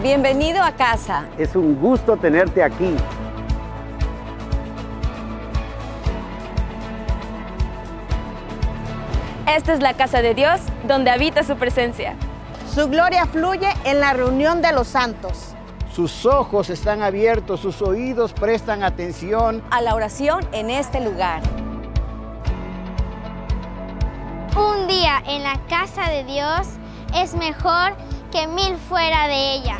Bienvenido a casa. Es un gusto tenerte aquí. Esta es la casa de Dios, donde habita su presencia. Su gloria fluye en la reunión de los santos. Sus ojos están abiertos, sus oídos prestan atención A la oración en este lugar. Un día en la casa de Dios es mejor que 1000 fuera de ella.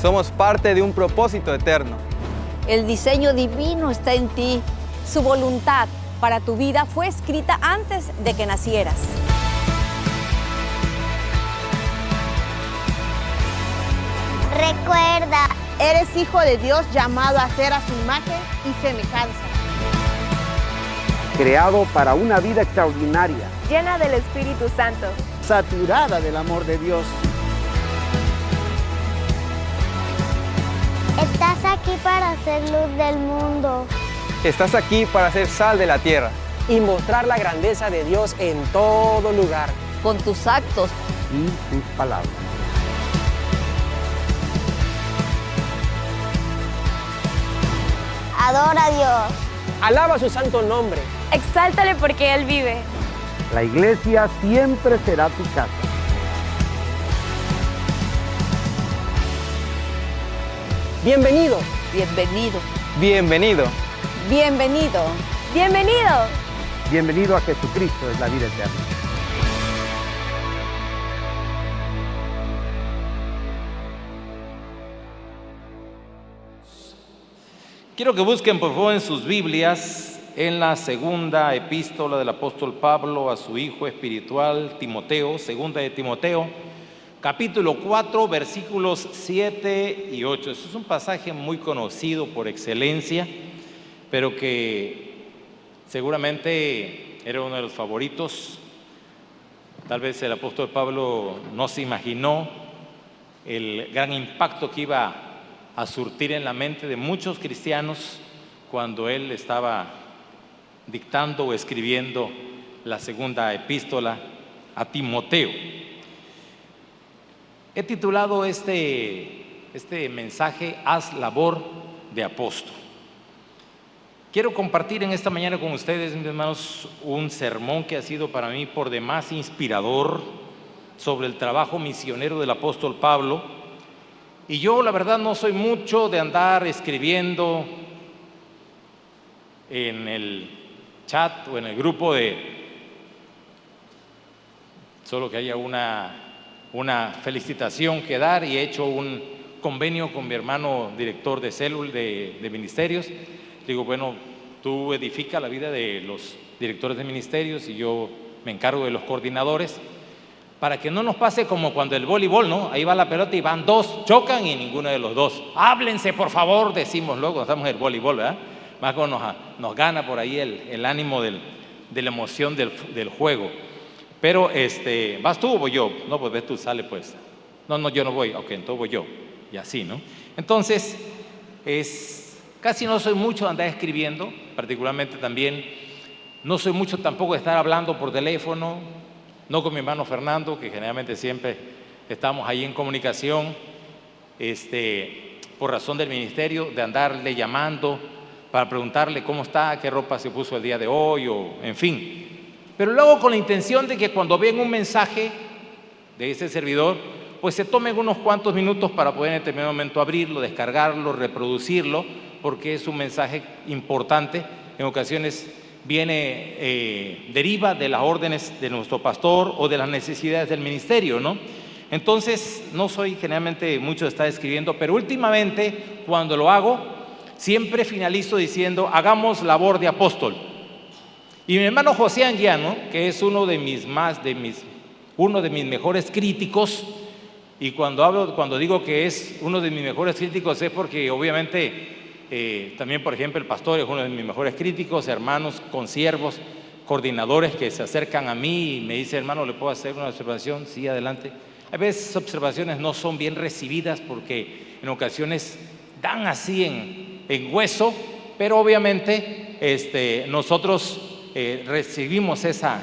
Somos parte de un propósito eterno. El diseño divino está en ti. Su voluntad para tu vida fue escrita antes de que nacieras. Recuerda, Eres hijo de Dios llamado a ser a su imagen y semejanza. creado para una vida extraordinaria, Llena del Espíritu Santo. saturada del amor de Dios. estás aquí para ser luz del mundo. Estás aquí para ser sal de la tierra. Y mostrar la grandeza de Dios en todo lugar. Con tus actos, Y sus palabras. Adora a Dios. Alaba su santo nombre. Exáltale porque Él vive. La iglesia siempre será tu casa. Bienvenido. bienvenido. Bienvenido. Bienvenido. ¡Bienvenido! Bienvenido a Jesucristo, es la vida eterna. Quiero que busquen por favor en sus Biblias en la segunda epístola del apóstol Pablo a su hijo espiritual Timoteo, segunda de Timoteo, capítulo 4, versículos 7 y 8. Este es un pasaje muy conocido por excelencia, pero que seguramente era uno de los favoritos. Tal vez el apóstol Pablo no se imaginó el gran impacto que iba a surtir en la mente de muchos cristianos cuando él estaba dictando o escribiendo la segunda epístola a Timoteo. He titulado este mensaje Haz labor de apóstol. Quiero compartir en esta mañana con ustedes, mis hermanos, un sermón que ha sido para mí por demás inspirador sobre el trabajo misionero del apóstol Pablo. Y yo la verdad no soy mucho de andar escribiendo en el chat o en el grupo solo que haya una felicitación que dar, y he hecho un convenio con mi hermano director de célula de ministerios. Digo, bueno, tú edifica la vida de los directores de ministerios y yo me encargo de los coordinadores, para que no nos pase como cuando el voleibol, ¿no? Ahí va la pelota y van dos, chocan y ninguno de los dos. Háblense, por favor, decimos luego, cuando estamos en el voleibol, ¿verdad? Más cuando nos gana por ahí el ánimo de la emoción del juego. Pero, ¿vas tú o voy yo? No, pues ves tú, sale pues. No, yo no voy. Ok, entonces voy yo. Y así, ¿no? Entonces, casi no soy mucho de andar escribiendo, particularmente también. No soy mucho tampoco de estar hablando por teléfono. No con mi hermano Fernando, que generalmente siempre estamos ahí en comunicación, por razón del ministerio, de andarle llamando para preguntarle cómo está, qué ropa se puso el día de hoy, o en fin. Pero luego con la intención de que cuando vean un mensaje de ese servidor, pues se tomen unos cuantos minutos para poder en determinado momento abrirlo, descargarlo, reproducirlo, porque es un mensaje importante. En ocasiones deriva de las órdenes de nuestro pastor o de las necesidades del ministerio, ¿no? Entonces, no soy generalmente mucho de estar escribiendo, pero últimamente, cuando lo hago, siempre finalizo diciendo, hagamos labor de apóstol. Y mi hermano José Anguiano, que es uno de mis mejores críticos, y cuando digo que es uno de mis mejores críticos es porque obviamente también, por ejemplo, el pastor es uno de mis mejores críticos, hermanos, consiervos, coordinadores que se acercan a mí y me dicen, hermano, ¿le puedo hacer una observación? Sí, adelante. A veces observaciones no son bien recibidas porque en ocasiones dan así en hueso, pero obviamente nosotros recibimos esa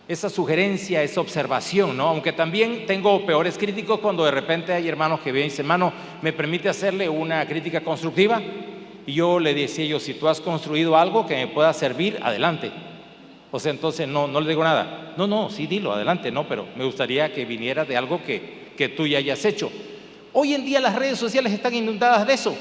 esa sugerencia, esa observación, ¿no? Aunque también tengo peores críticos cuando de repente hay hermanos que ven y dicen, hermano, ¿me permite hacerle una crítica constructiva? Y yo le decía yo, si tú has construido algo que me pueda servir, adelante. O sea, entonces no le digo nada. No, sí, dilo, adelante, no, pero me gustaría que viniera de algo que tú ya hayas hecho. Hoy en día las redes sociales están inundadas de eso.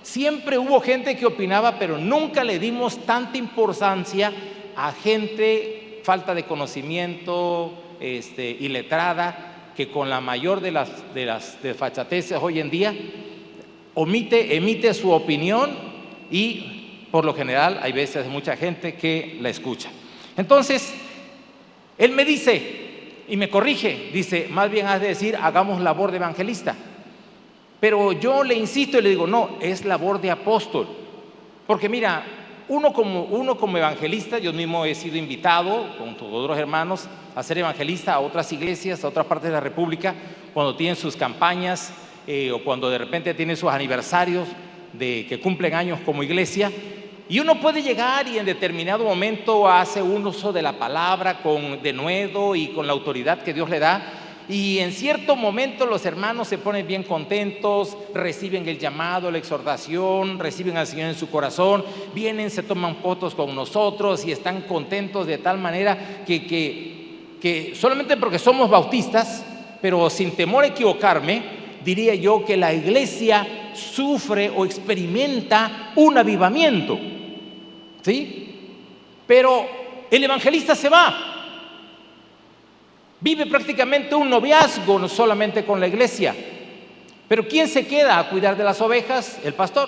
Siempre hubo gente que opinaba, pero nunca le dimos tanta importancia a gente falta de conocimiento, iletrada, que con la mayor de las desfachateces hoy en día emite su opinión y por lo general hay veces mucha gente que la escucha. Entonces, él me dice y me corrige, dice, más bien has de decir, hagamos labor de evangelista. Pero yo le insisto y le digo, no, es labor de apóstol. Porque mira, uno como evangelista, yo mismo he sido invitado con todos los hermanos a ser evangelista a otras iglesias, a otras partes de la República, cuando tienen sus campañas o cuando de repente tienen sus aniversarios de que cumplen años como iglesia. Y uno puede llegar y en determinado momento hace un uso de la palabra con denuedo y con la autoridad que Dios le da. Y en cierto momento los hermanos se ponen bien contentos, reciben el llamado, la exhortación, reciben al Señor en su corazón, vienen, se toman fotos con nosotros y están contentos de tal manera que solamente porque somos bautistas, pero sin temor a equivocarme, diría yo que la iglesia sufre o experimenta un avivamiento, ¿sí? Pero el evangelista se va. Vive prácticamente un noviazgo, no solamente con la iglesia. Pero ¿quién se queda a cuidar de las ovejas? El pastor.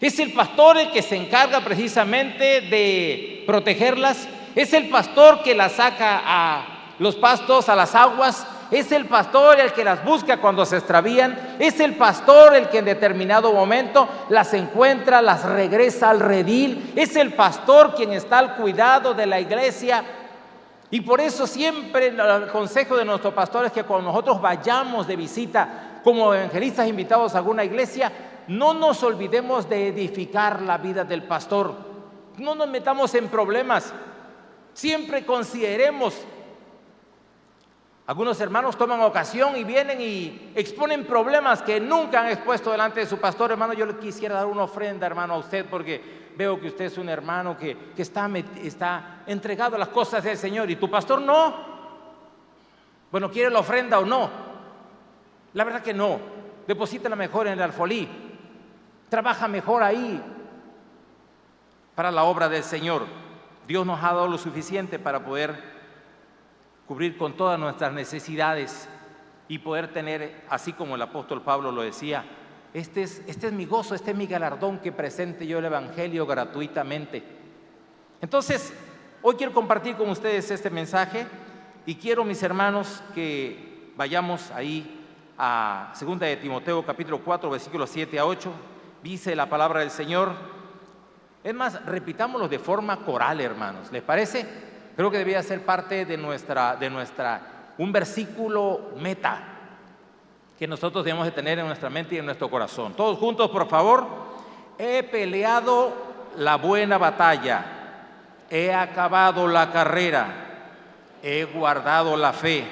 Es el pastor el que se encarga precisamente de protegerlas. Es el pastor que las saca a los pastos, a las aguas. Es el pastor el que las busca cuando se extravían. Es el pastor el que en determinado momento las encuentra, las regresa al redil. Es el pastor quien está al cuidado de la iglesia. Y por eso siempre el consejo de nuestro pastor es que cuando nosotros vayamos de visita como evangelistas invitados a alguna iglesia, no nos olvidemos de edificar la vida del pastor. No nos metamos en problemas. Siempre consideremos. Algunos hermanos toman ocasión y vienen y exponen problemas que nunca han expuesto delante de su pastor. Hermano, yo le quisiera dar una ofrenda, hermano, a usted porque veo que usted es un hermano que está entregado a las cosas del Señor y tu pastor no. Bueno, ¿quiere la ofrenda o no? La verdad que no. Deposítala mejor en el alfolí. Trabaja mejor ahí para la obra del Señor. Dios nos ha dado lo suficiente para poder cubrir con todas nuestras necesidades y poder tener, así como el apóstol Pablo lo decía, este es mi gozo, este es mi galardón que presente yo el evangelio gratuitamente. Entonces, hoy quiero compartir con ustedes este mensaje y quiero, mis hermanos, que vayamos ahí a 2 de Timoteo capítulo 4 versículos 7 a 8. Dice la palabra del Señor. Es más, repitámoslo de forma coral, hermanos, ¿les parece? Creo que debería ser parte de un versículo meta que nosotros debemos de tener en nuestra mente y en nuestro corazón. Todos juntos, por favor. He peleado la buena batalla, he acabado la carrera, he guardado la fe.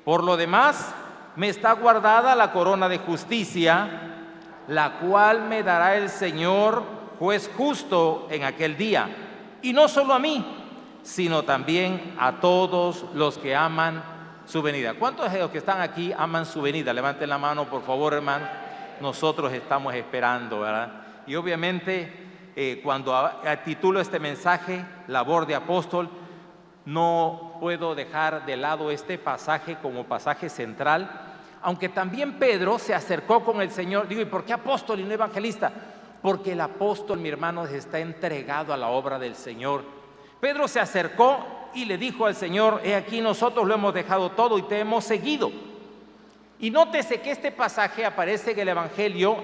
Por lo demás, me está guardada la corona de justicia, la cual me dará el Señor, juez justo, en aquel día. Y no solo a mí, sino también a todos los que aman su venida. ¿Cuántos de los que están aquí aman su venida? Levanten la mano, por favor, hermano. Nosotros estamos esperando, ¿verdad? Y obviamente, cuando titulo este mensaje, labor de apóstol, no puedo dejar de lado este pasaje como pasaje central, aunque también Pedro se acercó con el Señor. Digo, ¿y por qué apóstol y no evangelista? Porque el apóstol, mi hermano, está entregado a la obra del Señor. Pedro se acercó y le dijo al Señor, he aquí nosotros lo hemos dejado todo y te hemos seguido. Y nótese que este pasaje aparece en el Evangelio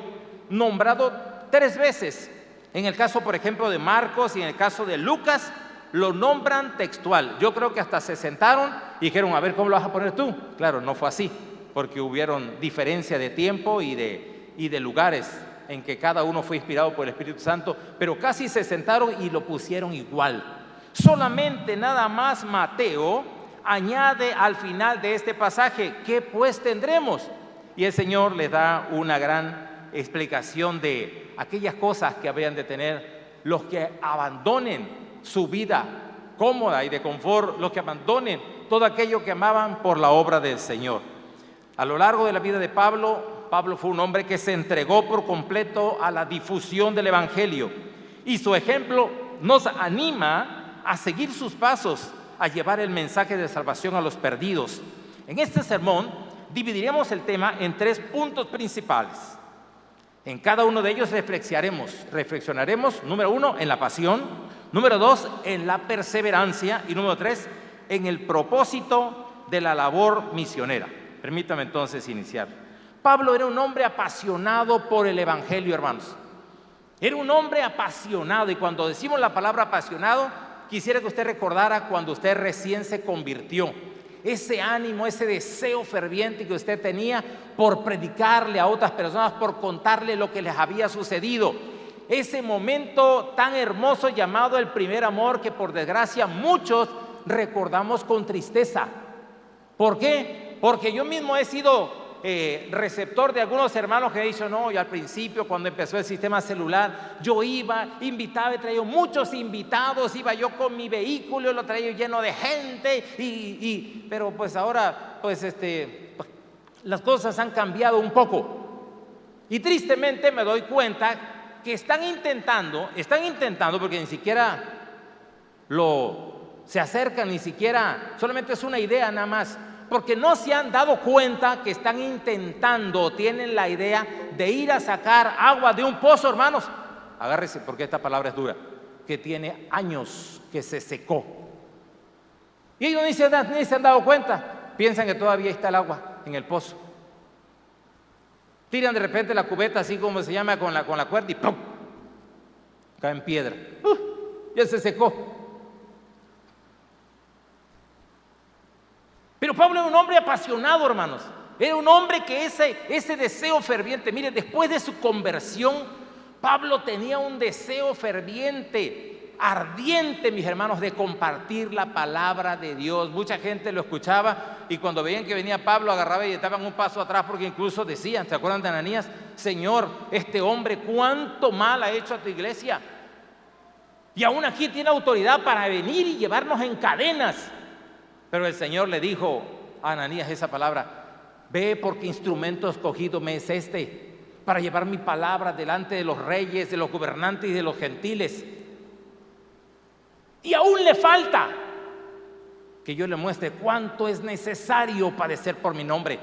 nombrado 3 veces. En el caso, por ejemplo, de Marcos y en el caso de Lucas, lo nombran textual. Yo creo que hasta se sentaron y dijeron, a ver, ¿cómo lo vas a poner tú? Claro, no fue así, porque hubieron diferencia de tiempo y de lugares en que cada uno fue inspirado por el Espíritu Santo, pero casi se sentaron y lo pusieron igual. Solamente nada más Mateo añade al final de este pasaje, ¿qué pues tendremos? Y el Señor les da una gran explicación de aquellas cosas que habrían de tener los que abandonen su vida cómoda y de confort, los que abandonen todo aquello que amaban por la obra del Señor. A lo largo de la vida de Pablo, Pablo fue un hombre que se entregó por completo a la difusión del Evangelio, y su ejemplo nos anima a seguir sus pasos, a llevar el mensaje de salvación a los perdidos. En este sermón dividiremos el tema en 3 puntos principales. En cada uno de ellos reflexionaremos, número 1, en la pasión, número 2, en la perseverancia, y número 3, en el propósito de la labor misionera. Permítame entonces iniciar. Pablo era un hombre apasionado por el Evangelio, hermanos. Era un hombre apasionado, y cuando decimos la palabra apasionado, quisiera que usted recordara cuando usted recién se convirtió. Ese ánimo, ese deseo ferviente que usted tenía por predicarle a otras personas, por contarle lo que les había sucedido. Ese momento tan hermoso llamado el primer amor, que por desgracia muchos recordamos con tristeza. ¿Por qué? Porque yo mismo he sido receptor de algunos hermanos que he dicho, no, yo al principio cuando empezó el sistema celular, yo iba, invitaba, he traído muchos invitados, iba yo con mi vehículo, lo traía lleno de gente, pero pues ahora, pues las cosas han cambiado un poco, y tristemente me doy cuenta que están intentando, porque ni siquiera se acercan, ni siquiera, solamente es una idea nada más, porque no se han dado cuenta que están intentando, tienen la idea de ir a sacar agua de un pozo, hermanos. Agárrese, porque esta palabra es dura, que tiene años que se secó. Y ellos ni se han dado cuenta, piensan que todavía está el agua en el pozo. Tiran de repente la cubeta, así como se llama, con la cuerda, y ¡pum!, cae en piedra. Ya se secó. Pero Pablo era un hombre apasionado, hermanos. Era un hombre que ese deseo ferviente, mire, después de su conversión, Pablo tenía un deseo ferviente, ardiente, mis hermanos, de compartir la palabra de Dios. Mucha gente lo escuchaba, y cuando veían que venía Pablo, agarraba y estaban un paso atrás, porque incluso decían, ¿se acuerdan de Ananías? Señor, este hombre cuánto mal ha hecho a tu iglesia, y aún aquí tiene autoridad para venir y llevarnos en cadenas. Pero el Señor le dijo a Ananías esa palabra: ve, porque instrumento escogido me es para llevar mi palabra delante de los reyes, de los gobernantes y de los gentiles. Y aún le falta que yo le muestre cuánto es necesario padecer por mi nombre.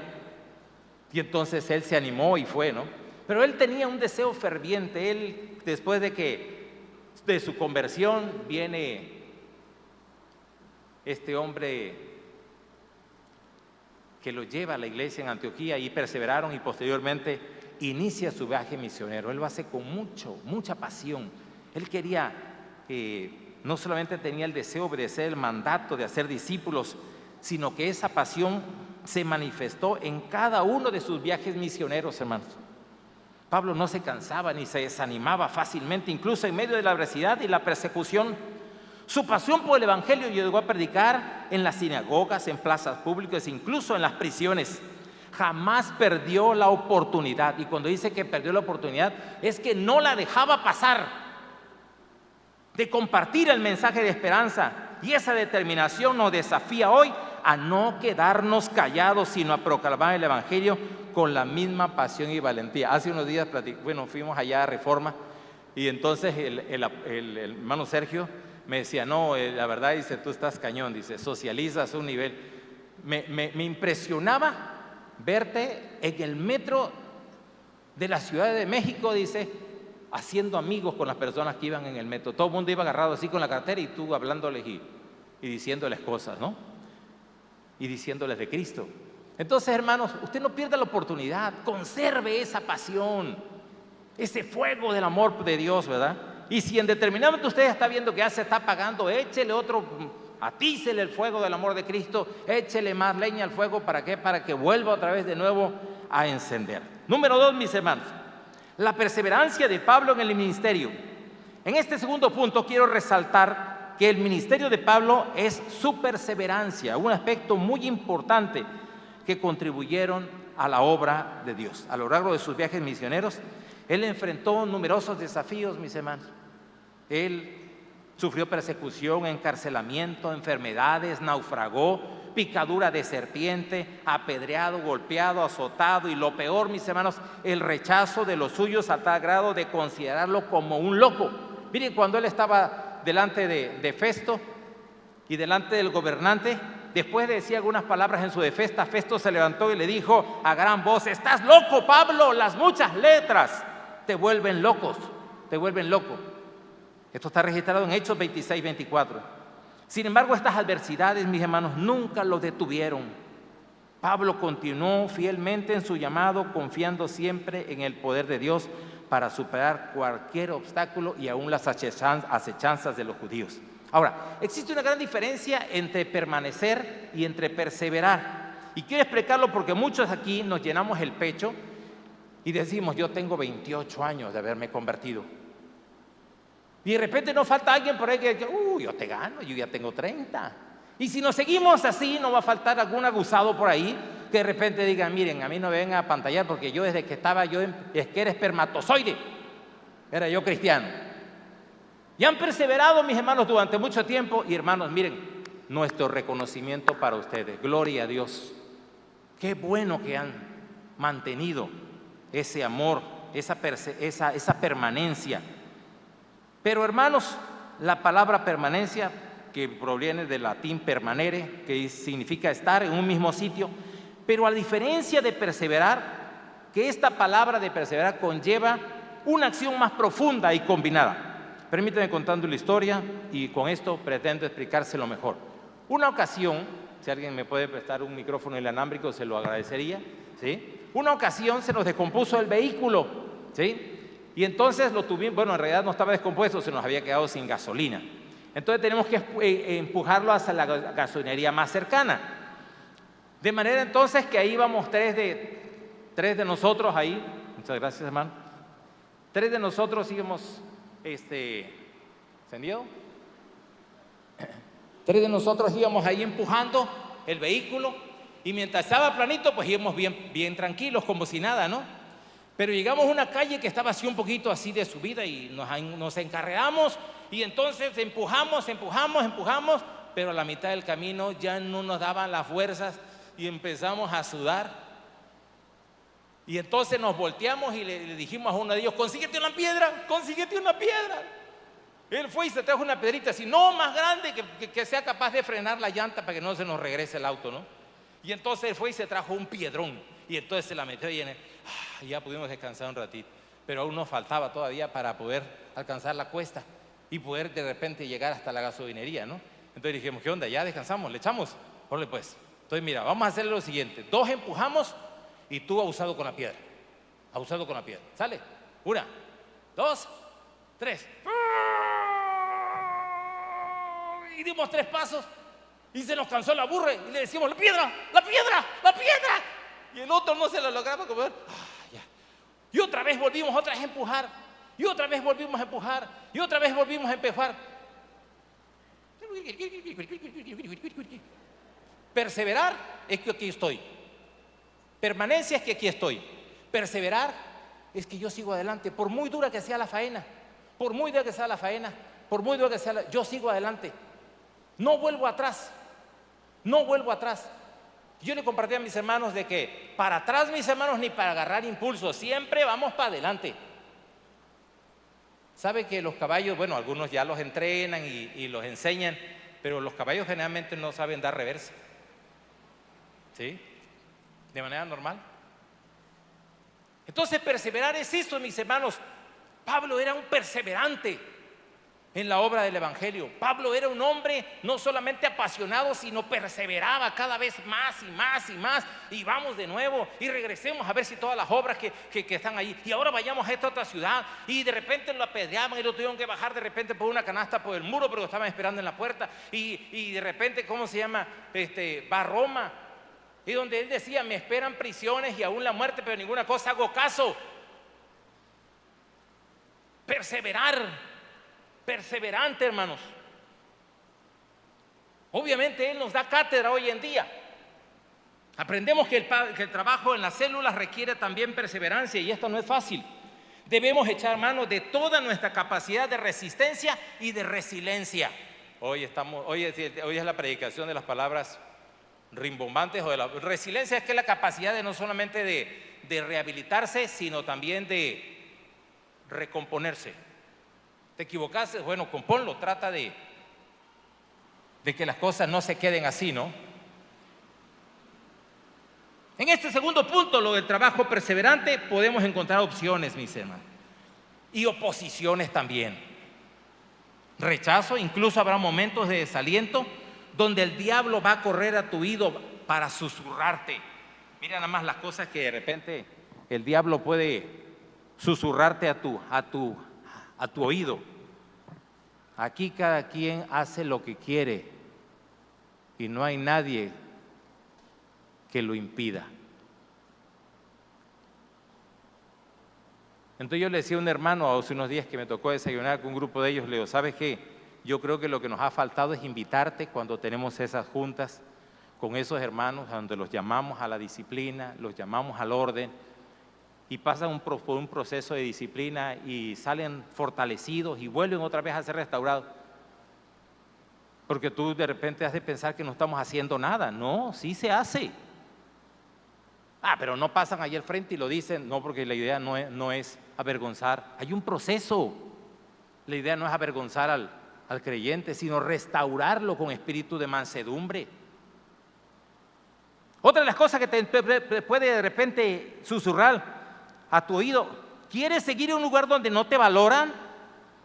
Y entonces él se animó y fue, ¿no? Pero él tenía un deseo ferviente. Él, después de su conversión, viene este hombre que lo lleva a la iglesia en Antioquía, y perseveraron, y posteriormente inicia su viaje misionero. Él lo hace con mucha pasión. Él quería, no solamente tenía el deseo de obedecer el mandato de hacer discípulos, sino que esa pasión se manifestó en cada uno de sus viajes misioneros, hermanos. Pablo no se cansaba ni se desanimaba fácilmente, incluso en medio de la adversidad y la persecución. Su pasión por el Evangelio llegó a predicar en las sinagogas, en plazas públicas, incluso en las prisiones. Jamás perdió la oportunidad, y cuando dice que perdió la oportunidad, es que no la dejaba pasar de compartir el mensaje de esperanza, y esa determinación nos desafía hoy a no quedarnos callados, sino a proclamar el Evangelio con la misma pasión y valentía. Hace unos días fuimos allá a Reforma, y entonces el hermano Sergio me decía, no, la verdad, dice, tú estás cañón, dice, socializas un nivel. Me impresionaba verte en el metro de la Ciudad de México, dice, haciendo amigos con las personas que iban en el metro. Todo el mundo iba agarrado así con la cartera, y tú hablándoles y diciéndoles cosas, ¿no? Y diciéndoles de Cristo. Entonces, hermanos, usted no pierda la oportunidad, conserve esa pasión, ese fuego del amor de Dios, ¿verdad? Y si en determinado momento usted está viendo que ya se está apagando, échele otro, atícele el fuego del amor de Cristo, échele más leña al fuego. ¿Para qué? Para que vuelva otra vez de nuevo a encender. Número 2, mis hermanos, la perseverancia de Pablo en el ministerio. En este segundo punto quiero resaltar que el ministerio de Pablo es su perseverancia, un aspecto muy importante que contribuyeron a la obra de Dios. A lo largo de sus viajes misioneros, él enfrentó numerosos desafíos, mis hermanos. Él sufrió persecución, encarcelamiento, enfermedades, naufragó, picadura de serpiente, apedreado, golpeado, azotado y lo peor, mis hermanos, el rechazo de los suyos a tal grado de considerarlo como un loco. Miren, cuando él estaba delante de Festo y delante del gobernante, después de decir algunas palabras en su defensa, Festo se levantó y le dijo a gran voz: estás loco, Pablo, las muchas letras te vuelven locos, te vuelven loco. Esto está registrado en Hechos 26, 24. Sin embargo, estas adversidades, mis hermanos, nunca lo detuvieron. Pablo continuó fielmente en su llamado, confiando siempre en el poder de Dios para superar cualquier obstáculo y aún las acechanzas de los judíos. Ahora, existe una gran diferencia entre permanecer y entre perseverar. Y quiero explicarlo porque muchos aquí nos llenamos el pecho y decimos: yo tengo 28 años de haberme convertido. Y de repente nos falta alguien por ahí que dice: yo te gano, yo ya tengo 30. Y si nos seguimos así, no va a faltar algún abusado por ahí que de repente diga: miren, a mí no me vengan a pantallar porque yo desde que estaba es que era espermatozoide, era yo cristiano. Y han perseverado, mis hermanos, durante mucho tiempo. Y hermanos, miren, nuestro reconocimiento para ustedes. Gloria a Dios. Qué bueno que han mantenido ese amor, esa permanencia. Pero hermanos, la palabra permanencia, que proviene del latín permanere, que significa estar en un mismo sitio, pero a diferencia de perseverar, que esta palabra de perseverar conlleva una acción más profunda y combinada. Permítanme contando la historia y con esto pretendo explicárselo mejor. Una ocasión, si alguien me puede prestar un micrófono inalámbrico, se lo agradecería, ¿sí? Una ocasión se nos descompuso el vehículo, ¿sí? Y entonces lo tuvimos, bueno, en realidad no estaba descompuesto, se nos había quedado sin gasolina. Entonces tenemos que empujarlo hacia la gasolinería más cercana. De manera entonces que ahí íbamos tres de nosotros ahí. Muchas gracias, hermano. 3 de nosotros íbamos, ¿encendido? 3 de nosotros íbamos ahí empujando el vehículo y mientras estaba planito, pues íbamos bien tranquilos, como si nada, ¿no? Pero llegamos a una calle que estaba así un poquito así de subida y nos encarreamos y entonces empujamos, pero a la mitad del camino ya no nos daban las fuerzas y empezamos a sudar. Y entonces nos volteamos y le dijimos a uno de ellos: consíguete una piedra, consíguete una piedra. Él fue y se trajo una piedrita así, no más grande, que sea capaz de frenar la llanta para que no se nos regrese el auto, ¿no? Y entonces él fue y se trajo un piedrón y entonces se la metió y ya pudimos descansar un ratito, pero aún nos faltaba todavía para poder alcanzar la cuesta y poder de repente llegar hasta la gasolinería, ¿no? Entonces dijimos: ¿qué onda? ¿Ya descansamos? ¿Le echamos? Órale pues. Entonces mira, vamos a hacer lo siguiente: 2 empujamos y tú abusado con la piedra. ¿Sale? 1, 2, 3. Y dimos 3 pasos y se nos cansó la burra y le decimos: ¡la piedra! Y el otro no se lo lograba comer. Ya. Y otra vez volvimos a empujar. Y otra vez volvimos a empujar. Y otra vez volvimos a empujar. Perseverar es que aquí estoy. Permanencia es que aquí estoy. Perseverar es que yo sigo adelante. Por muy dura que sea la faena. Yo sigo adelante. No vuelvo atrás. Yo le compartí a mis hermanos de que para atrás, mis hermanos, ni para agarrar impulso, siempre vamos para adelante. Sabe que los caballos, bueno, algunos ya los entrenan y los enseñan, pero los caballos generalmente no saben dar reversa, ¿sí? De manera normal. Entonces perseverar es esto, mis hermanos. Pablo era un perseverante en la obra del Evangelio. Pablo era un hombre no solamente apasionado, sino perseveraba cada vez más y más. Y vamos de nuevo y regresemos a ver si todas las obras que están ahí. Y ahora vayamos a esta otra ciudad. Y de repente lo apedreaban y lo tuvieron que bajar de repente por una canasta por el muro, pero lo estaban esperando en la puerta. Y de repente, va a Roma. Y donde él decía: me esperan prisiones y aún la muerte, pero ninguna cosa hago caso. Perseverante, hermanos. Obviamente Él nos da cátedra hoy en día. Aprendemos que el trabajo en las células requiere también perseverancia y esto no es fácil. Debemos echar mano de toda nuestra capacidad de resistencia y de resiliencia. Hoy es la predicación de las palabras rimbombantes o de la resiliencia, es que es la capacidad de no solamente de rehabilitarse, sino también de recomponerse. Te equivocaste, bueno, componlo, trata de que las cosas no se queden así, ¿no? En este segundo punto, lo del trabajo perseverante, podemos encontrar opciones, mis hermanos, y oposiciones también. Rechazo, incluso habrá momentos de desaliento donde el diablo va a correr a tu oído para susurrarte. Mira nada más las cosas que de repente el diablo puede susurrarte a tu oído. Aquí cada quien hace lo que quiere y no hay nadie que lo impida. Entonces yo le decía a un hermano hace unos días que me tocó desayunar con un grupo de ellos, le digo, ¿sabes qué? Yo creo que lo que nos ha faltado es invitarte cuando tenemos esas juntas con esos hermanos, donde los llamamos a la disciplina, los llamamos al orden, y pasan por un proceso de disciplina y salen fortalecidos y vuelven otra vez a ser restaurados. Porque tú de repente has de pensar que no estamos haciendo nada. No, sí se hace. Pero no pasan allí al frente y lo dicen. No, porque la idea no es avergonzar. Hay un proceso. La idea no es avergonzar al creyente, sino restaurarlo con espíritu de mansedumbre. Otra de las cosas que te puede de repente susurrar a tu oído: ¿quieres seguir en un lugar donde no te valoran?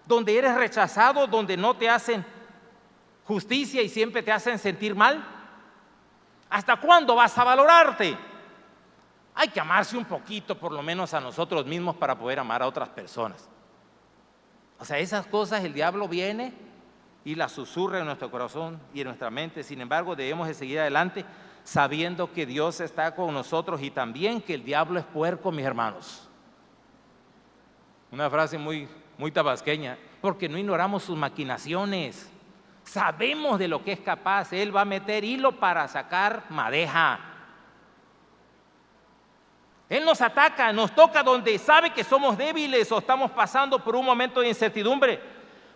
¿Donde eres rechazado? ¿Donde no te hacen justicia y siempre te hacen sentir mal? ¿Hasta cuándo vas a valorarte? Hay que amarse un poquito, por lo menos a nosotros mismos, para poder amar a otras personas. O sea, esas cosas el diablo viene y las susurra en nuestro corazón y en nuestra mente. Sin embargo, debemos de seguir adelante sabiendo que Dios está con nosotros y también que el diablo es puerco, mis hermanos. Una frase muy tabasqueña: porque no ignoramos sus maquinaciones. Sabemos de lo que es capaz. Él va a meter hilo para sacar madeja. Él nos ataca, nos toca donde sabe que somos débiles o estamos pasando por un momento de incertidumbre.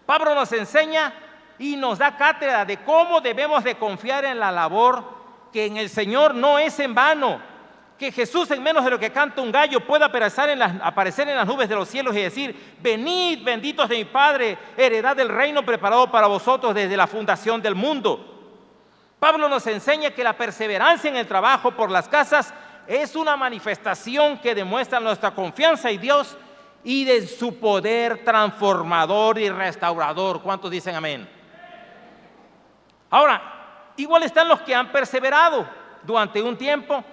Pablo nos enseña y nos da cátedra de cómo debemos de confiar en la labor, que en el Señor no es en vano, que Jesús en menos de lo que canta un gallo pueda aparecer en las nubes de los cielos y decir: venid, benditos de mi Padre, heredad del reino preparado para vosotros desde la fundación del mundo. Pablo nos enseña que la perseverancia en el trabajo por las casas es una manifestación que demuestra nuestra confianza en Dios y de su poder transformador y restaurador. ¿Cuántos dicen amén? Ahora, igual están los que han perseverado durante un tiempo,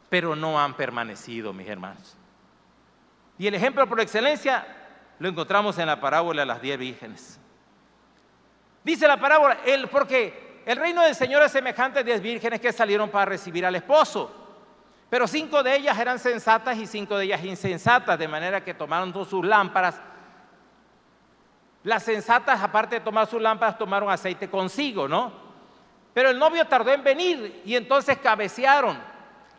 pero no han permanecido, mis hermanos. Y el ejemplo por excelencia lo encontramos en la parábola de las 10 vírgenes. Dice la parábola, porque el reino del Señor es semejante a 10 vírgenes que salieron para recibir al esposo. Pero 5 de ellas eran sensatas y 5 de ellas insensatas, de manera que tomaron sus lámparas. Las sensatas, aparte de tomar sus lámparas, tomaron aceite consigo, ¿no? Pero el novio tardó en venir y entonces cabecearon.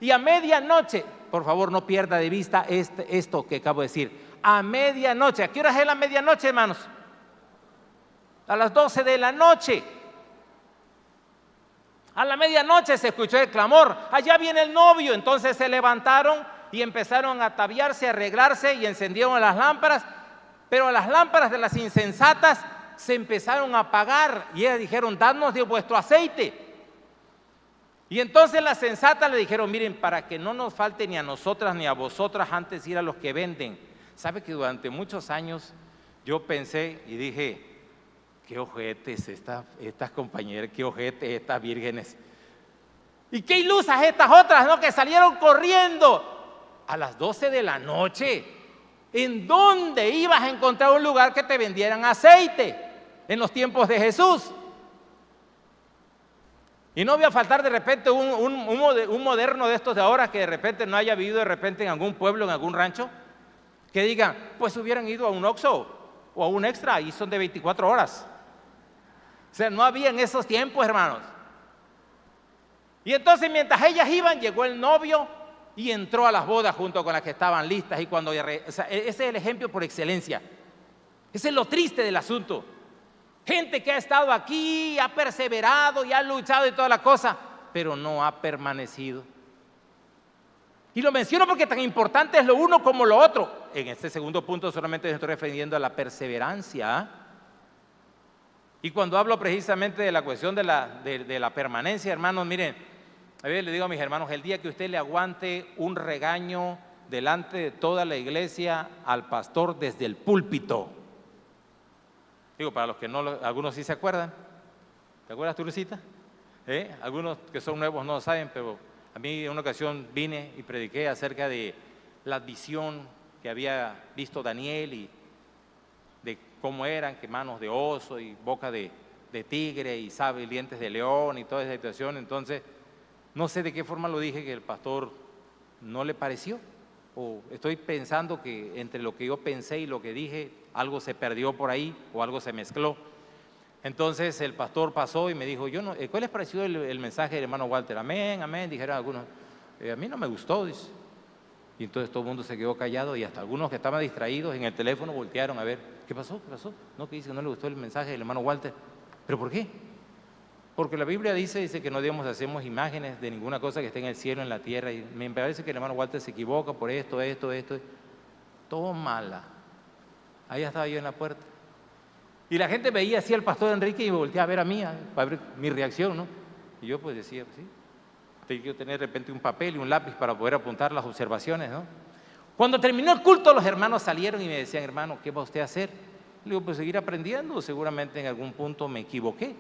Y a medianoche, por favor no pierda de vista esto que acabo de decir, a medianoche. ¿A qué hora es la medianoche, hermanos? A las 12 de la noche. A la medianoche se escuchó el clamor: allá viene el novio. Entonces se levantaron y empezaron a ataviarse, a arreglarse y encendieron las lámparas. Pero las lámparas de las insensatas se empezaron a apagar y ellas dijeron: dadnos de vuestro aceite. Y entonces las sensatas le dijeron: miren, para que no nos falte ni a nosotras ni a vosotras, antes ir a los que venden. ¿Sabe que durante muchos años yo pensé y dije: qué ojetes estas compañeras, qué ojetes estas vírgenes? Y qué ilusas estas otras, ¿no? Que salieron corriendo a las 12 de la noche. ¿En dónde ibas a encontrar un lugar que te vendieran aceite en los tiempos de Jesús? Y no voy a faltar de repente un moderno de estos de ahora que de repente no haya vivido de repente en algún pueblo, en algún rancho, que digan: pues hubieran ido a un Oxxo o a un Extra y son de 24 horas. sea, no había en esos tiempos, hermanos. Y entonces mientras ellas iban, llegó el novio y entró a las bodas junto con las que estaban listas. Y cuando, o sea, ese es el ejemplo por excelencia. Ese es lo triste del asunto. Gente que ha estado aquí, ha perseverado y ha luchado y toda la cosa, pero no ha permanecido. Y lo menciono porque tan importante es lo uno como lo otro. En este segundo punto solamente me estoy refiriendo a la perseverancia. Y cuando hablo precisamente de la cuestión de la permanencia, hermanos, miren, a ver, le digo a mis hermanos, el día que usted le aguante un regaño delante de toda la iglesia al pastor desde el púlpito. Digo, para los que no, algunos sí se acuerdan. ¿Te acuerdas tú, Lucita? Algunos que son nuevos no lo saben, pero a mí en una ocasión vine y prediqué acerca de la visión que había visto Daniel y de cómo eran, que manos de oso y boca de tigre y dientes de león y toda esa situación. Entonces, no sé de qué forma lo dije que el pastor no le pareció. O estoy pensando que entre lo que yo pensé y lo que dije, algo se perdió por ahí o algo se mezcló. Entonces el pastor pasó y me dijo, ¿cuál les pareció el mensaje del hermano Walter? Amén, amén, dijeron algunos. A mí no me gustó, dice. Y entonces todo el mundo se quedó callado y hasta algunos que estaban distraídos en el teléfono voltearon a ver, ¿qué pasó? ¿Qué pasó? No, que dice que no le gustó el mensaje del hermano Walter. ¿Pero por qué? Porque la Biblia dice que no debemos hacer imágenes de ninguna cosa que esté en el cielo, en la tierra. Y me parece que el hermano Walter se equivoca por esto. Tómala. Ahí estaba yo en la puerta. Y la gente veía así al pastor Enrique y me volteaba a ver a mí, para ver mi reacción, ¿no? Y yo pues decía, sí, tengo que tener de repente un papel y un lápiz para poder apuntar las observaciones, ¿no? Cuando terminó el culto, los hermanos salieron y me decían, hermano, ¿qué va usted a hacer? Le digo, pues seguir aprendiendo, seguramente en algún punto me equivoqué.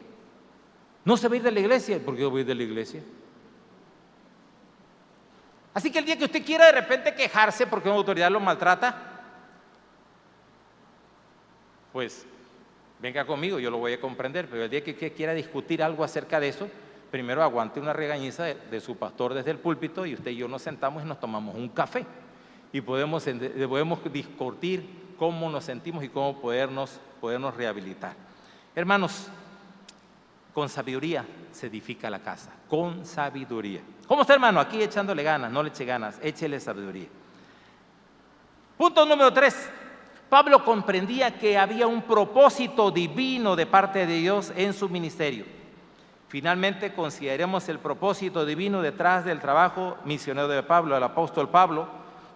No se va a ir de la iglesia. ¿Por qué voy a ir de la iglesia? Así que el día que usted quiera de repente quejarse porque una autoridad lo maltrata, pues venga conmigo, yo lo voy a comprender. Pero el día que usted quiera discutir algo acerca de eso, primero aguante una regañiza de su pastor desde el púlpito y usted y yo nos sentamos y nos tomamos un café. Y podemos discutir cómo nos sentimos y cómo podernos rehabilitar. Hermanos, con sabiduría se edifica la casa, con sabiduría. ¿Cómo está, hermano? Aquí echándole ganas, no le eche ganas, échele sabiduría. Punto número 3. Pablo comprendía que había un propósito divino de parte de Dios en su ministerio. Finalmente, consideremos el propósito divino detrás del trabajo misionero de Pablo. El apóstol Pablo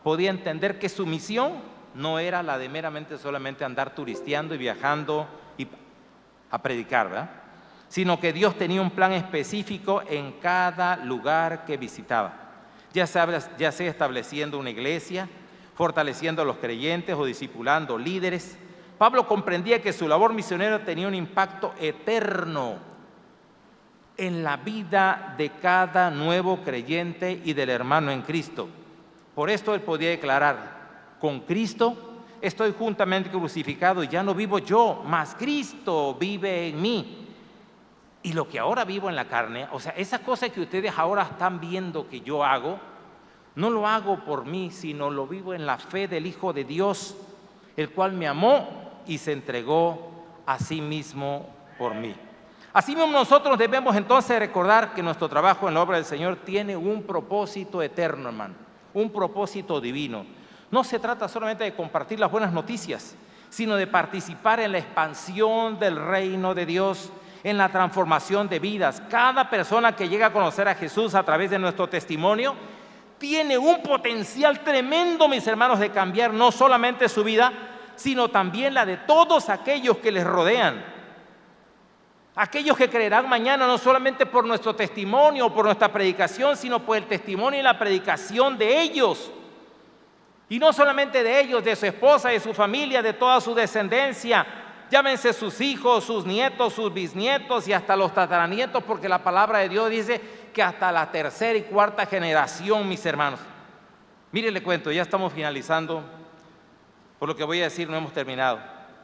podía entender que su misión no era la de meramente solamente andar turisteando y viajando y a predicar, ¿verdad? Sino que Dios tenía un plan específico en cada lugar que visitaba, ya sea estableciendo una iglesia, fortaleciendo a los creyentes o discipulando líderes. Pablo comprendía que su labor misionera tenía un impacto eterno en la vida de cada nuevo creyente y del hermano en Cristo. Por esto él podía declarar, con Cristo estoy juntamente crucificado y ya no vivo yo, mas Cristo vive en mí. Y lo que ahora vivo en la carne, o sea, esa cosa que ustedes ahora están viendo que yo hago, no lo hago por mí, sino lo vivo en la fe del Hijo de Dios, el cual me amó y se entregó a sí mismo por mí. Así mismo nosotros debemos entonces recordar que nuestro trabajo en la obra del Señor tiene un propósito eterno, hermano, un propósito divino. No se trata solamente de compartir las buenas noticias, sino de participar en la expansión del reino de Dios, en la transformación de vidas. Cada persona que llega a conocer a Jesús a través de nuestro testimonio tiene un potencial tremendo, mis hermanos, de cambiar no solamente su vida, sino también la de todos aquellos que les rodean. Aquellos que creerán mañana no solamente por nuestro testimonio o por nuestra predicación, sino por el testimonio y la predicación de ellos. Y no solamente de ellos, de su esposa, de su familia, de toda su descendencia. Llámense sus hijos, sus nietos, sus bisnietos y hasta los tataranietos, porque la palabra de Dios dice que hasta la tercera y cuarta generación, mis hermanos. Mire, le cuento, ya estamos finalizando. Por lo que voy a decir, no hemos terminado.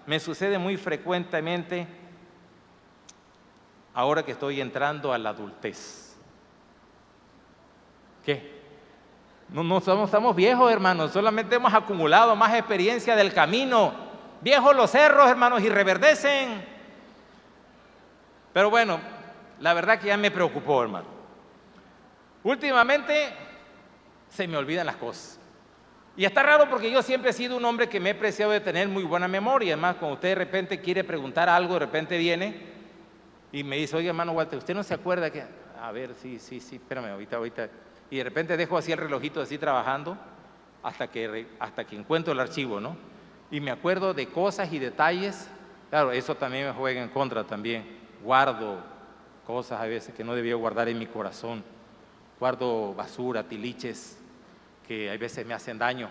Me sucede muy frecuentemente ahora que estoy entrando a la adultez. ¿Qué? No estamos viejos, hermanos, solamente hemos acumulado más experiencia del camino. Viejos los cerros, hermanos, y reverdecen. Pero bueno, la verdad que ya me preocupó, hermano. Últimamente se me olvidan las cosas. Y está raro porque yo siempre he sido un hombre que me he preciado de tener muy buena memoria. Además, cuando usted de repente quiere preguntar algo, de repente viene y me dice, oye, hermano Walter, ¿usted no se acuerda que...? A ver, sí, espérame, ahorita. Y de repente dejo así el relojito así trabajando hasta que encuentro el archivo, ¿no? Y me acuerdo de cosas y detalles. Claro, eso también me juega en contra también. Guardo cosas a veces que no debía guardar en mi corazón. Guardo basura, tiliches, que a veces me hacen daño.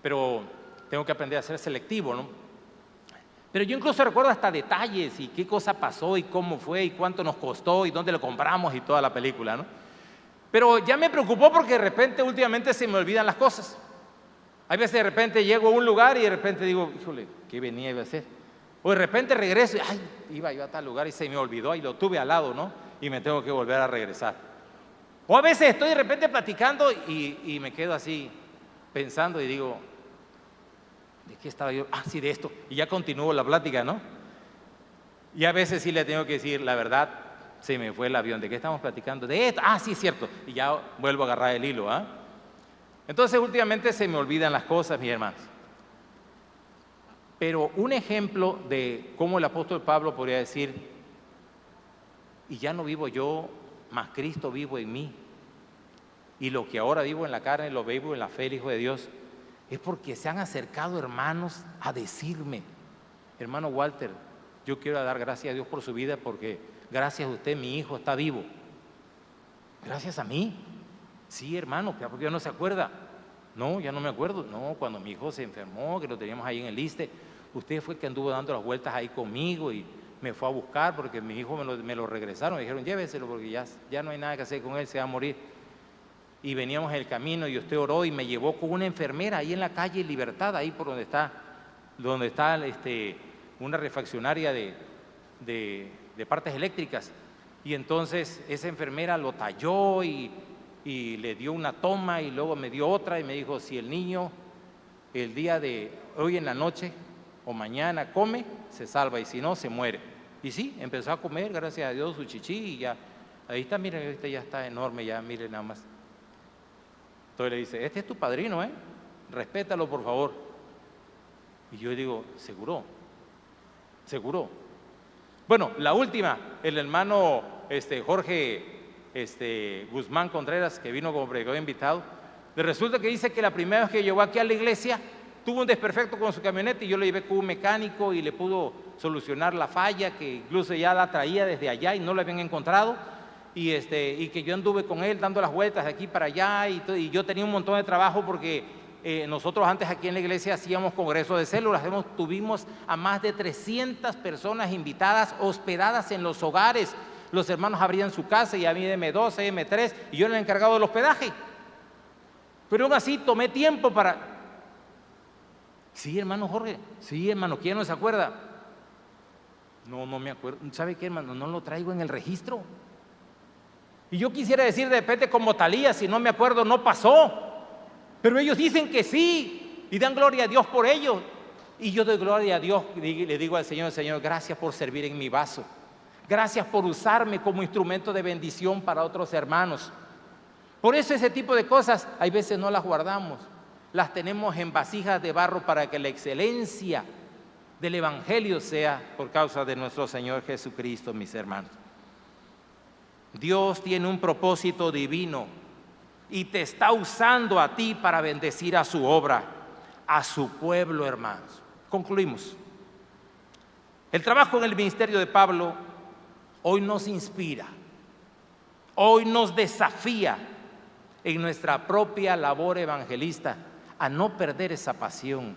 Pero tengo que aprender a ser selectivo, ¿no? Pero yo incluso recuerdo hasta detalles y qué cosa pasó y cómo fue y cuánto nos costó y dónde lo compramos y toda la película, ¿no? Pero ya me preocupó porque de repente últimamente se me olvidan las cosas. Hay veces de repente llego a un lugar y de repente digo, híjole, ¿qué venía iba a hacer? O de repente regreso y, ay, iba yo a tal lugar y se me olvidó y lo tuve al lado, ¿no? Y me tengo que volver a regresar. O a veces estoy de repente platicando y me quedo así pensando y digo, ¿de qué estaba yo? Ah, sí, de esto. Y ya continúo la plática, ¿no? Y a veces sí le tengo que decir, la verdad, se me fue el avión. ¿De qué estamos platicando? De esto. Ah, sí, cierto. Y ya vuelvo a agarrar el hilo, ¿ah? Entonces, últimamente se me olvidan las cosas, mis hermanos. Pero un ejemplo de cómo el apóstol Pablo podría decir, y ya no vivo yo, mas Cristo vivo en mí. Y lo que ahora vivo en la carne, lo vivo en la fe del Hijo de Dios. Es porque se han acercado hermanos a decirme, hermano Walter, yo quiero dar gracias a Dios por su vida porque gracias a usted mi hijo está vivo. ¿Gracias a mí? Sí, hermano, porque ya no se acuerda. No, ya no me acuerdo. No, cuando mi hijo se enfermó, que lo teníamos ahí en el ISSSTE, usted fue el que anduvo dando las vueltas ahí conmigo y me fue a buscar porque mi hijo me lo regresaron. Me dijeron, lléveselo porque ya no hay nada que hacer con él, se va a morir. Y veníamos en el camino y usted oró y me llevó con una enfermera ahí en la calle Libertad, ahí por donde está una refaccionaria de partes eléctricas. Y entonces esa enfermera lo talló y le dio una toma y luego me dio otra y me dijo, si el niño el día de hoy en la noche o mañana come, se salva y si no, se muere. Y sí, empezó a comer, gracias a Dios, su chichi y ya, ahí está, miren, este ya está enorme, ya, miren nada más. Entonces le dice, este es tu padrino, respétalo por favor. Y yo digo, ¿seguro? ¿Seguro? Bueno, la última, el hermano Jorge Guzmán Contreras, que vino como predicador invitado, le resulta que dice que la primera vez que llegó aquí a la iglesia, tuvo un desperfecto con su camioneta y yo lo llevé con un mecánico y le pudo solucionar la falla, que incluso ya la traía desde allá y no la habían encontrado. Y que yo anduve con él dando las vueltas de aquí para allá y yo tenía un montón de trabajo porque nosotros antes aquí en la iglesia hacíamos congresos de células, tuvimos a más de 300 personas invitadas, hospedadas en los hogares. Los hermanos abrían su casa y a mí M2, M3 y yo era el encargado del hospedaje. Pero aún así tomé tiempo para... Sí, hermano Jorge, sí, hermano, ¿quién no se acuerda? No me acuerdo. ¿Sabe qué, hermano? No lo traigo en el registro. Y yo quisiera decir de repente como Talía, si no me acuerdo, no pasó. Pero ellos dicen que sí y dan gloria a Dios por ello. Y yo doy gloria a Dios y le digo al Señor, Señor, gracias por servir en mi vaso. Gracias por usarme como instrumento de bendición para otros hermanos. Por eso ese tipo de cosas hay veces no las guardamos. Las tenemos en vasijas de barro para que la excelencia del Evangelio sea por causa de nuestro Señor Jesucristo, mis hermanos. Dios tiene un propósito divino y te está usando a ti para bendecir a su obra, a su pueblo, hermanos. Concluimos. El trabajo en el ministerio de Pablo hoy nos inspira, hoy nos desafía en nuestra propia labor evangelista a no perder esa pasión,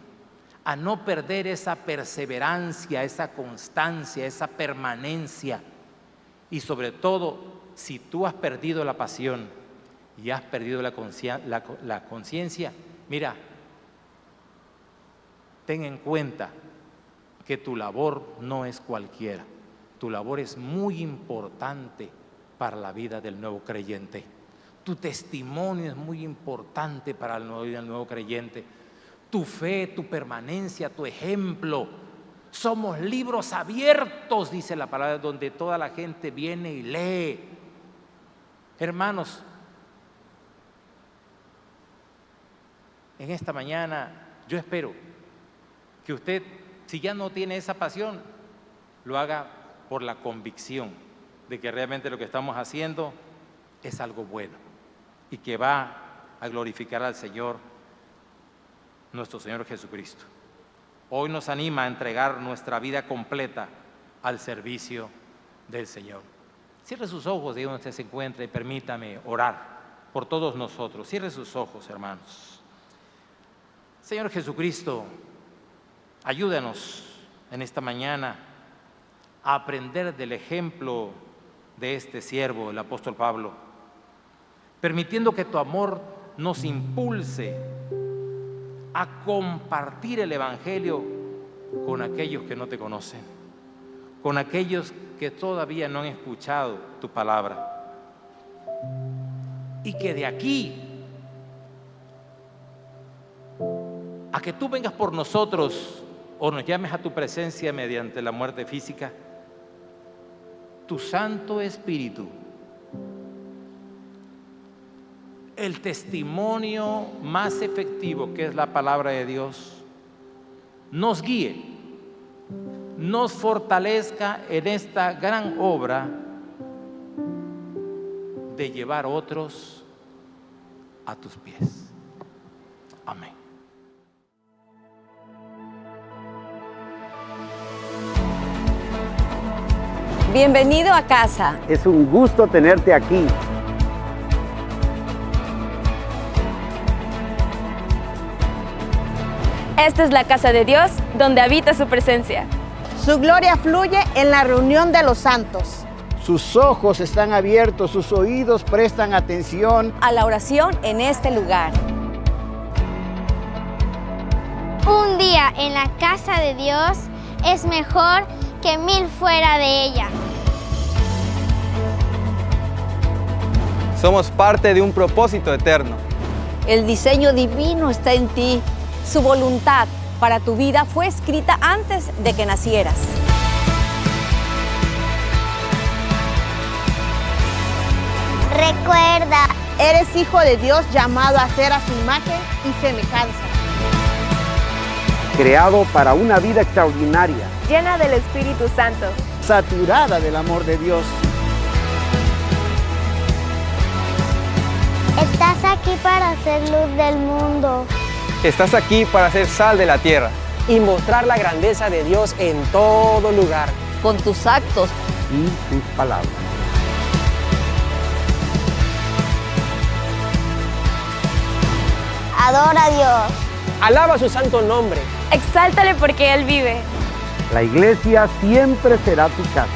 a no perder esa perseverancia, esa constancia, esa permanencia y sobre todo, si tú has perdido la pasión y has perdido la conciencia, mira, ten en cuenta que tu labor no es cualquiera. Tu labor es muy importante para la vida del nuevo creyente. Tu testimonio es muy importante para la vida del nuevo creyente. Tu fe, tu permanencia, tu ejemplo Somos libros abiertos, dice la palabra, donde toda la gente viene y lee. Hermanos, en esta mañana yo espero que usted, si ya no tiene esa pasión, lo haga por la convicción de que realmente lo que estamos haciendo es algo bueno y que va a glorificar al Señor, nuestro Señor Jesucristo. Hoy nos anima a entregar nuestra vida completa al servicio del Señor. Cierre sus ojos de donde usted se encuentra y permítame orar por todos nosotros. Cierre sus ojos, hermanos. Señor Jesucristo, ayúdanos en esta mañana a aprender del ejemplo de este siervo, el apóstol Pablo, permitiendo que tu amor nos impulse a compartir el Evangelio con aquellos que no te conocen, con aquellos que todavía no han escuchado tu palabra. Y que de aquí a que tú vengas por nosotros o nos llames a tu presencia mediante la muerte física, tu Santo Espíritu, el testimonio más efectivo que es la palabra de Dios, nos guíe, nos fortalezca en esta gran obra de llevar otros a tus pies. Amén. Bienvenido a casa. Es un gusto tenerte aquí. Esta es la casa de Dios, donde habita su presencia. Su gloria fluye en la reunión de los santos. Sus ojos están abiertos, sus oídos prestan atención A la oración en este lugar. Un día en la casa de Dios es mejor que 1000 fuera de ella. Somos parte de un propósito eterno. El diseño divino está en ti. Su voluntad para tu vida fue escrita antes de que nacieras. Recuerda, Eres hijo de Dios llamado a ser a su imagen y semejanza. creado para una vida extraordinaria, Llena del Espíritu Santo. saturada del amor de Dios. estás aquí para ser luz del mundo. Estás aquí para ser sal de la tierra. y mostrar la grandeza de Dios en todo lugar. Con tus actos Y tus palabras. Adora a Dios. Alaba su santo nombre. Exáltale porque Él vive. La iglesia siempre será tu casa.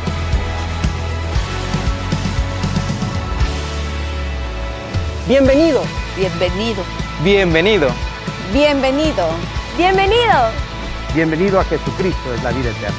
Bienvenido. bienvenido. Bienvenido. Bienvenido. ¡Bienvenido! Bienvenido a Jesucristo, es la vida eterna.